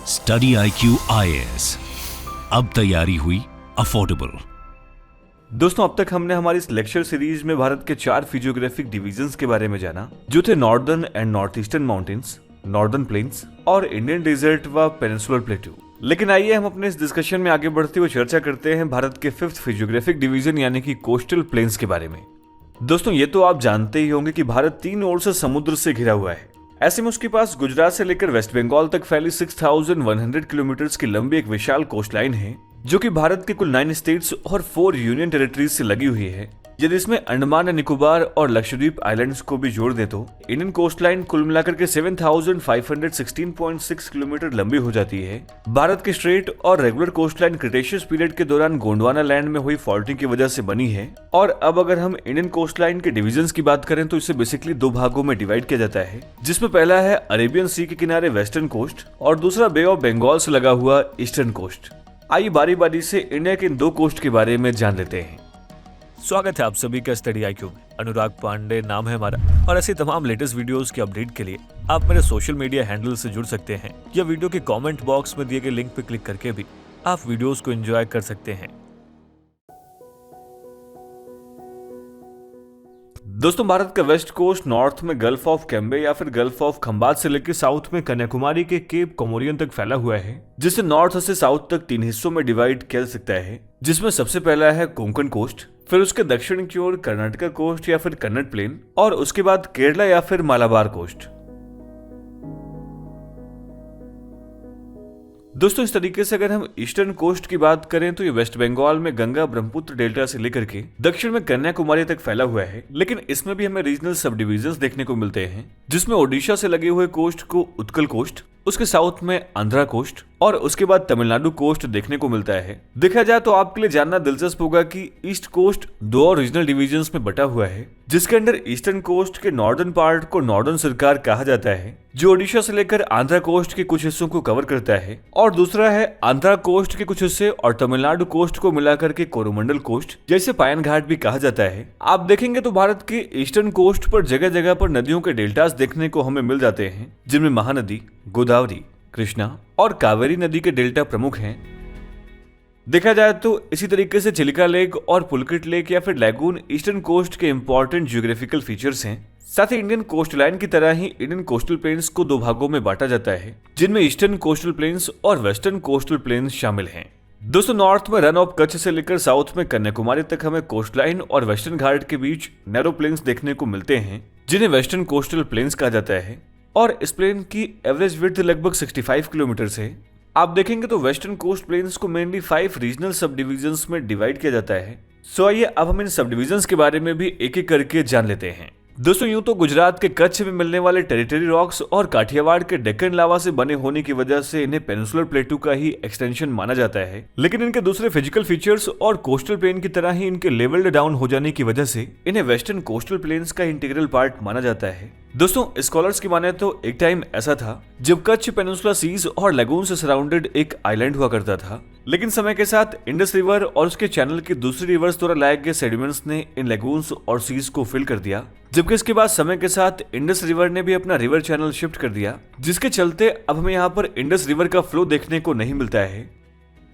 Study IQ IAS, अब तैयारी हुई अफोर्डेबल। दोस्तों, अब तक हमने हमारी इस लेक्चर सीरीज में भारत के 4 फिजियोग्राफिक डिवीजन्स के बारे में जाना, जो थे northern and north eastern mountains, northern plains और इंडियन डेजर्ट व पेनिनसुलर प्लेटू। लेकिन आइए हम अपने इस डिस्कशन में आगे बढ़ते हुए चर्चा करते हैं भारत के 5th फिजियोग्राफिक डिवीजन यानी कि कोस्टल प्लेन्स के बारे में। दोस्तों, ये तो आप जानते ही होंगे कि भारत 3 ओर से समुद्र से घिरा हुआ है। ऐसे में उसके पास गुजरात से लेकर वेस्ट बंगाल तक फैली 6100 किलोमीटर की लंबी एक विशाल कोस्ट लाइन है, जो कि भारत के कुल 9 स्टेट्स और 4 यूनियन टेरिटरीज से लगी हुई है। यदि इसमें अंडमान एंड निकोबार और लक्षद्वीप आइलैंड्स को भी जोड़ दे तो इंडियन कोस्ट लाइन कुल मिलाकर के 7516.6 किलोमीटर लंबी हो जाती है। भारत के स्ट्रेट और regular coast line Cretaceous period के दौरान गोंडवाना लैंड में हुई फॉल्टिंग की वजह से बनी है। और अब अगर हम इंडियन कोस्ट लाइन के डिविजन्स की बात करें तो इसे बेसिकली 2 भागों में डिवाइड किया जाता है, जिसमें पहला है अरेबियन सी के किनारे वेस्टर्न कोस्ट और दूसरा बे ऑफ बंगाल से लगा हुआ ईस्टर्न कोस्ट। आइए बारी बारी से इंडिया के इन 2 कोस्ट के बारे में जान लेते हैं। स्वागत है आप सभी का स्टडी IQ में। अनुराग पांडे नाम है हमारा और ऐसे तमाम लेटेस्ट वीडियोस के अपडेट के लिए आप मेरे सोशल मीडिया हैंडल से जुड़ सकते हैं या वीडियो के कमेंट बॉक्स में दिए गए लिंक पर क्लिक करके भी आप वीडियोस को एंजॉय कर सकते हैं। दोस्तों, भारत का वेस्ट कोस्ट नॉर्थ में गल्फ ऑफ कैम्बे या फिर गल्फ ऑफ खंबात से लेकर साउथ में कन्याकुमारी के केप कोमोरियन तक फैला हुआ है, जिसे नॉर्थ से साउथ तक 3 हिस्सों में डिवाइड किया जा सकता है, जिसमें सबसे पहला है कोंकण कोस्ट, फिर उसके दक्षिण की ओर कर्नाटका कोस्ट या फिर कन्नड़ प्लेन और उसके बाद केरला या फिर मालाबार कोस्ट। दोस्तों, इस तरीके से अगर हम ईस्टर्न कोस्ट की बात करें तो ये वेस्ट बंगाल में गंगा ब्रह्मपुत्र डेल्टा से लेकर के दक्षिण में कन्याकुमारी तक फैला हुआ है। लेकिन इसमें भी हमें रीजनल सब डिविजन्स देखने को मिलते हैं, जिसमें ओडिशा से लगे हुए कोस्ट को उत्कल कोस्ट, उसके साउथ में आंध्रा कोस्ट और उसके बाद तमिलनाडु कोस्ट देखने को मिलता है। देखा जाए तो आपके लिए जानना दिलचस्प होगा कि ईस्ट कोस्ट 2 और रीजनल डिविजन्स में बटा हुआ है, जिसके अंदर ईस्टर्न कोस्ट के नॉर्दर्न पार्ट को नॉर्दर्न सरकार कहा जाता है, जो ओडिशा से लेकर आंध्रा कोस्ट के कुछ हिस्सों को कवर करता है, और दूसरा है आंध्रा कोस्ट के कुछ हिस्से और तमिलनाडु कोस्ट को मिलाकर के कोरोमंडल कोस्ट, जैसे पायन घाट भी कहा जाता है। आप देखेंगे तो भारत के ईस्टर्न कोस्ट पर जगह जगह पर नदियों के डेल्टास देखने को हमें मिल जाते हैं, जिनमें महानदी, गोदावरी, कृष्णा और कावेरी नदी के डेल्टा प्रमुख हैं। देखा जाए तो इसी तरीके से चिलिका लेक और पुलकित लेक या फिर लैगून ईस्टर्न कोस्ट के इंपॉर्टेंट जियोग्राफिकल फीचर्स हैं। साथ ही इंडियन कोस्ट लाइन की तरह ही इंडियन कोस्टल प्लेन्स को 2 भागों में बांटा जाता है, जिनमें ईस्टर्न कोस्टल प्लेन्स और वेस्टर्न कोस्टल प्लेन्स शामिल हैं। दोस्तों, नॉर्थ में रन ऑफ कच्छ से लेकर साउथ में कन्याकुमारी तक हमें कोस्ट लाइन और वेस्टर्न घाट के बीच नैरो प्लेन्स देखने को मिलते हैं, जिन्हें वेस्टर्न कोस्टल प्लेन्स कहा जाता है। और इस प्लेन की एवरेज विड्थ लगभग 65 किलोमीटर है। आप देखेंगे तो वेस्टर्न कोस्ट प्लेन्स को मेनली 5 रीजनल सब डिविजन्स में डिवाइड किया जाता है। सो आइए अब हम इन सब डिविजन्स के बारे में भी एक एक करके जान लेते हैं। दोस्तों, यूं तो गुजरात के कच्छ में मिलने वाले टेरिटरी रॉक्स और काठियावाड़ के डेक्कन लावा से बने होने की वजह से इन्हें पेनिनसुलर प्लेटू का ही एक्सटेंशन माना जाता है, लेकिन इनके दूसरे फिजिकल फीचर्स और कोस्टल प्लेन की तरह ही इनके लेवल्ड डाउन हो जाने की वजह से इन्हें वेस्टर्न कोस्टल प्लेन्स का इंटीग्रल पार्ट माना जाता है। दोस्तों, स्कॉलर्स की माने तो एक टाइम ऐसा था जब कच्छ पेनिनसुला सीज और लगून से सराउंडेड एक आइलैंड हुआ करता था, लेकिन समय के साथ इंडस रिवर और उसके चैनल की दूसरी रिवर्स द्वारा लाए गए सेडिमेंट्स ने इन लगून्स और सीज को फिल कर दिया, जबकि इसके बाद समय के साथ इंडस रिवर ने भी अपना रिवर चैनल शिफ्ट कर दिया, जिसके चलते अब हमें यहाँ पर इंडस रिवर का फ्लो देखने को नहीं मिलता है।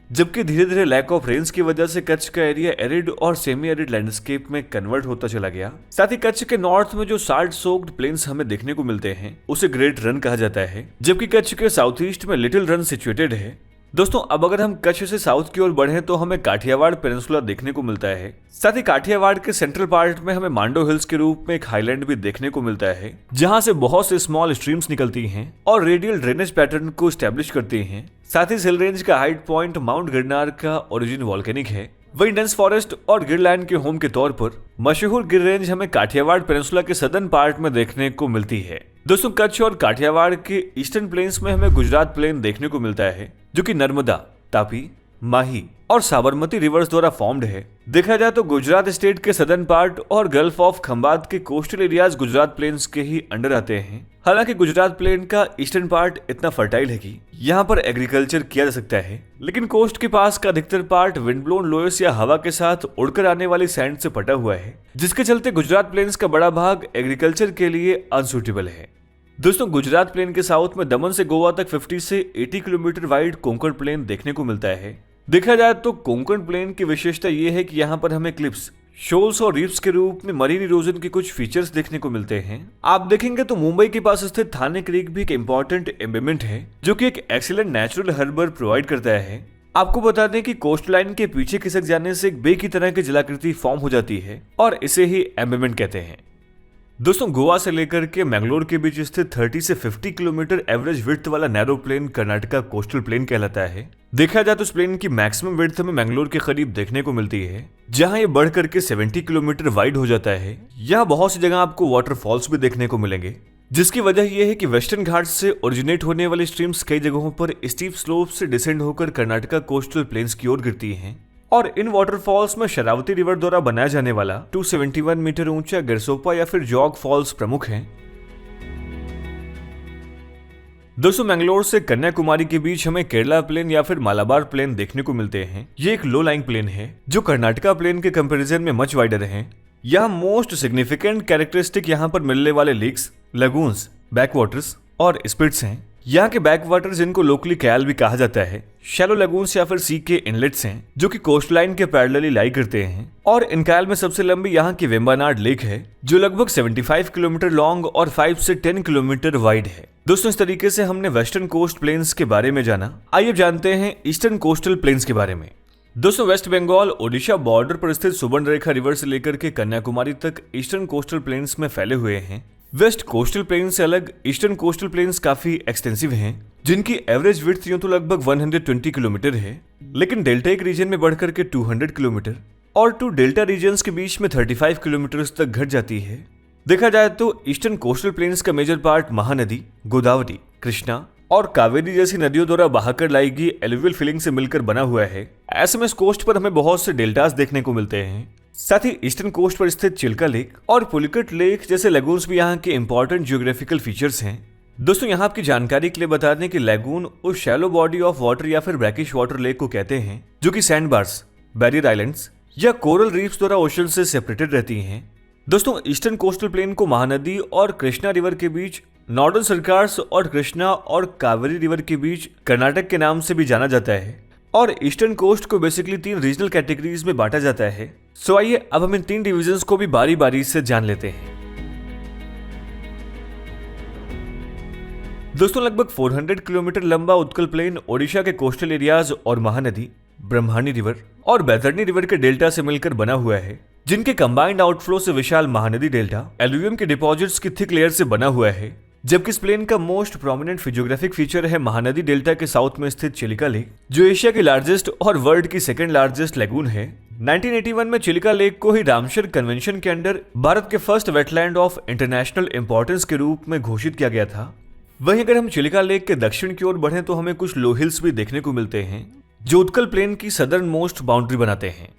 जबकि धीरे धीरे लैक ऑफ रेन्स की वजह से कच्छ का एरिया एरिड और सेमी एरिड लैंडस्केप में कन्वर्ट होता चला गया। साथ ही कच्छ के नॉर्थ में जो साल्ट सोक्ड प्लेन्स हमें देखने को मिलते हैं, उसे ग्रेट रन कहा जाता है, जबकि कच्छ के साउथ ईस्ट में लिटिल रन सिचुएटेड है। दोस्तों, अब अगर हम कच्छ से साउथ की ओर बढ़ें तो हमें काठियावाड़ पेनिनसुला देखने को मिलता है। साथ ही काठियावाड़ के सेंट्रल पार्ट में हमें मांडो हिल्स के रूप में एक हाईलैंड भी देखने को मिलता है, जहां से बहुत से स्मॉल स्ट्रीम्स निकलती हैं और रेडियल ड्रेनेज पैटर्न को एस्टेब्लिश करती हैं। साथ ही हिल रेंज का हाइट पॉइंट माउंट गिरनार का ओरिजिन वॉल्केनिक है। वहीं डेंस फॉरेस्ट और गिरलैंड के होम के तौर पर मशहूर गिर रेंज हमें काठियावाड़ पेनिनसुला के सदर्न पार्ट में देखने को मिलती है। दोस्तों, कच्छ और काठियावाड़ के ईस्टर्न प्लेन्स में हमें गुजरात प्लेन देखने को मिलता है, जो कि नर्मदा, तापी, माही और साबरमती रिवर्स द्वारा फॉर्म्ड है। देखा जाए तो गुजरात स्टेट के सदर्न पार्ट और गल्फ ऑफ खंबात के कोस्टल एरियाज गुजरात प्लेन्स के ही अंडर आते हैं। हालांकि गुजरात प्लेन का ईस्टर्न पार्ट इतना फर्टाइल है कि यहाँ पर एग्रीकल्चर किया जा सकता है, लेकिन कोस्ट के पास का अधिकतर पार्ट विंड ब्लोन लोयस या हवा के साथ उड़कर आने वाली सैंड से पटा हुआ है, जिसके चलते गुजरात प्लेन्स का बड़ा भाग एग्रीकल्चर के लिए अनसूटेबल है। दोस्तों गुजरात प्लेन के साउथ में दमन से गोवा तक 50 से 80 किलोमीटर वाइड कोंकण प्लेन देखने को मिलता है। देखा जाए तो कोंकण प्लेन की विशेषता यह है कि यहाँ पर हमें क्लिप्स, शोल्स और रीफ्स के रूप में मरीन इरोजन के कुछ फीचर्स देखने को मिलते हैं। आप देखेंगे तो मुंबई के पास स्थित थाने क्रीक भी एक इंपॉर्टेंट एम्बेमेंट है जो कि एक एक्सीलेंट नेचुरल हार्बर प्रोवाइड करता है। आपको बता दें कि कोस्ट लाइन के पीछे खिसक जाने से एक बे की तरह की जलाकृति फॉर्म हो जाती है और इसे ही एम्बेमेंट कहते हैं। दोस्तों गोवा से लेकर के मैंगलोर के बीच स्थित 30 से 50 किलोमीटर एवरेज विड्थ वाला narrow plain Karnataka coastal plain कहलाता है। देखा जाए तो इस प्लेन की मैक्सिमम विड्थ हमें मैंगलोर के करीब देखने को मिलती है, जहां ये बढ़ करके 70 किलोमीटर वाइड हो जाता है। यहाँ बहुत सी जगह आपको वाटरफॉल्स भी देखने को मिलेंगे, जिसकी वजह यह है कि वेस्टर्न घाट से ओरिजिनेट होने वाली स्ट्रीम्स कई जगहों पर स्टीप स्लोप से डिसेंड होकर कर्नाटका कोस्टल प्लेन्स की ओर गिरती हैं और इन वाटरफॉल्स में शरावती रिवर द्वारा बनाया जाने वाला 271 मीटर ऊंचा गिरसोपा या फिर जॉग फॉल्स प्रमुख हैं। दोस्तों मैंगलोर से कन्याकुमारी के बीच हमें केरला प्लेन या फिर मालाबार प्लेन देखने को मिलते हैं। ये एक लो लाइंग प्लेन है जो कर्नाटका प्लेन के कंपैरिजन में मच वाइडर है। यहाँ मोस्ट सिग्निफिकेंट कैरेक्टरिस्टिक यहाँ पर मिलने वाले लेक्स, लगून्स, बैकवाटर्स और स्पिट्स हैं। यहाँ के बैकवाटर्स जिनको लोकली कैल भी कहा जाता है, शैलो लगून्स या फिर सी के इनलेट्स हैं जो कि कोस्ट लाइन के पैरेलली लाई करते हैं। और इन कैल में सबसे लंबी यहाँ की वेम्बानाड लेक है जो लगभग 75 किलोमीटर लॉन्ग और 5 से 10 किलोमीटर वाइड है। दोस्तों इस तरीके से हमने वेस्टर्न कोस्ट प्लेन्स के बारे में जाना। आइए जानते हैं ईस्टर्न कोस्टल प्लेन्स के बारे में। दोस्तों वेस्ट बंगाल ओडिशा बॉर्डर पर स्थित सुवर्णरेखा रिवर से लेकर के कन्याकुमारी तक ईस्टर्न कोस्टल प्लेन्स में फैले हुए हैं। वेस्ट कोस्टल प्लेन्स से अलग ईस्टर्न कोस्टल प्लेन्स काफी एक्सटेंसिव हैं, जिनकी एवरेज विड्थ यूं तो लगभग 120 किलोमीटर है, लेकिन डेल्टाइक रीजन में बढ़कर के 200 किलोमीटर और 2 डेल्टा रीजन्स के बीच में 35 किलोमीटर तक घट जाती है। देखा जाए तो ईस्टर्न कोस्टल प्लेन्स का मेजर पार्ट महानदी, गोदावरी, कृष्णा और कावेरी जैसी नदियों द्वारा बहाकर लाई गई एलुवियल फिलिंग से मिलकर बना हुआ है। ऐसे में इस कोस्ट पर हमें बहुत से डेल्टास देखने को मिलते हैं। साथ ही ईस्टर्न कोस्ट पर स्थित चिल्का लेक और पुलिकट लेक जैसे लगून्स भी यहाँ के इंपॉर्टेंट जियोग्राफिकल फीचर्स हैं। दोस्तों यहाँ आपकी जानकारी के लिए बता दें कि लैगून उस शैलो बॉडी ऑफ वाटर या फिर ब्रैकिश वाटर लेक को कहते हैं जो कि सैंड बार्स, बैरियर आइलैंड्स या कोरल रीफ्स द्वारा ओशन से सेपरेटेड रहती हैं। दोस्तों ईस्टर्न कोस्टल प्लेन को महानदी और कृष्णा रिवर के बीच नॉर्दर्न सरकार्स और कृष्णा और कावेरी रिवर के बीच कर्नाटक के नाम से भी जाना जाता है और ईस्टर्न कोस्ट को बेसिकली 3 रीजनल कैटेगरीज में बांटा जाता है। सो आइए अब हम इन 3 डिविजन्स को भी बारी बारी से जान लेते हैं। दोस्तों लगभग 400 किलोमीटर लंबा उत्कल प्लेन ओडिशा के कोस्टल एरियाज और महानदी, ब्रह्मणी रिवर और बैतरणी रिवर के डेल्टा से मिलकर बना हुआ है, जिनके कंबाइंड आउटफ्लो से विशाल महानदी डेल्टा एल्यूवियम के डिपॉजिट्स की थिक लेयर से बना हुआ है। जबकि इस प्लेन का मोस्ट प्रोमिनेंट फिजियोग्राफिक फीचर है महानदी डेल्टा के साउथ में स्थित चिलिका लेक, जो एशिया की लार्जेस्ट और वर्ल्ड की सेकंड लार्जेस्ट लैगून है। 1981 में चिलिका लेक को ही रामसर कन्वेंशन के अंडर भारत के first wetland of international importance के रूप में घोषित किया गया था। वहीं अगर हम चिलिका लेक के दक्षिण की ओर बढ़ें तो हमें कुछ लो हिल्स भी देखने को मिलते हैं जो उत्कल प्लेन की सदर्न मोस्ट बाउंड्री बनाते हैं।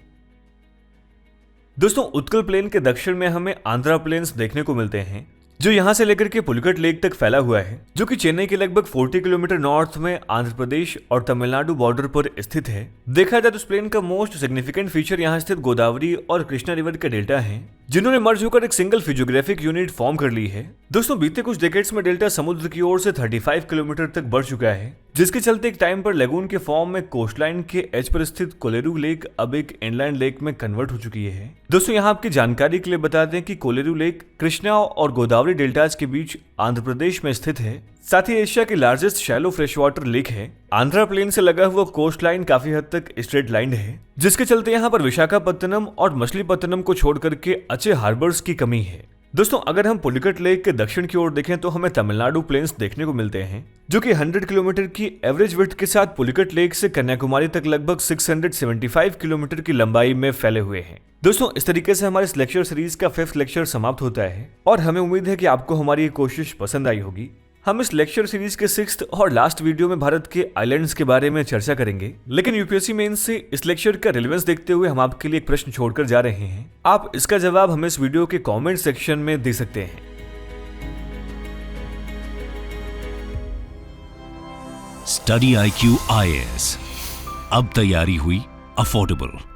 दोस्तों उत्कल प्लेन के दक्षिण में हमें आंध्रा प्लेन्स देखने को मिलते हैं जो यहां से लेकर के पुलिकट लेक तक फैला हुआ है, जो कि चेन्नई के लगभग 40 किलोमीटर नॉर्थ में आंध्र प्रदेश और तमिलनाडु बॉर्डर पर स्थित है। देखा जाए तो इस प्लेन का मोस्ट सिग्निफिकेंट फीचर यहां स्थित गोदावरी और कृष्णा रिवर के डेल्टा हैं, जिन्होंने मर्ज होकर एक सिंगल फिजियोग्राफिक यूनिट फॉर्म कर ली है। दोस्तों बीते कुछ डेकेड्स में डेल्टा समुद्र की ओर से 35 किलोमीटर तक बढ़ चुका है, जिसके चलते एक टाइम पर लगून के फॉर्म में कोस्टलाइन के एज पर स्थित कोलेरू लेक अब एक इनलैंड लेक में कन्वर्ट हो चुकी है। दोस्तों यहाँ आपकी जानकारी के लिए बता दें कि कोलेरू लेक कृष्णा और गोदावरी डेल्टाज के बीच आंध्र प्रदेश में स्थित है। साथ ही एशिया की largest shallow fresh water lake है। आंध्रा प्लेन से लगा हुआ कोस्ट लाइन काफी हद तक स्ट्रेट लाइन है, जिसके चलते यहाँ पर विशाखापत्तनम और मछलीपत्तनम को छोड़ करके अच्छे हार्बर्स की कमी है। दोस्तों अगर हम पुलिकट लेक के दक्षिण की ओर देखें तो हमें तमिलनाडु प्लेन्स देखने को मिलते हैं, जो कि 100 किलोमीटर की एवरेज विड्थ के साथ पुलिकट लेक से कन्याकुमारी तक लगभग 675 किलोमीटर की लंबाई में फैले हुए हैं। दोस्तों इस तरीके से हमारे इस लेक्चर सीरीज का 5th लेक्चर समाप्त होता है और हमें उम्मीद है कि आपको हमारी ये कोशिश पसंद आई होगी। हम इस लेक्चर सीरीज के 6th और लास्ट वीडियो में भारत के आइलैंड्स के बारे में चर्चा करेंगे, लेकिन यूपीएससी मेंस से इस लेक्चर का रिलेवेंस देखते हुए हम आपके लिए एक प्रश्न छोड़कर जा रहे हैं। आप इसका जवाब हमें इस वीडियो के कमेंट सेक्शन में दे सकते हैं। स्टडी IQ IAS अब तैयारी हुई अफोर्डेबल।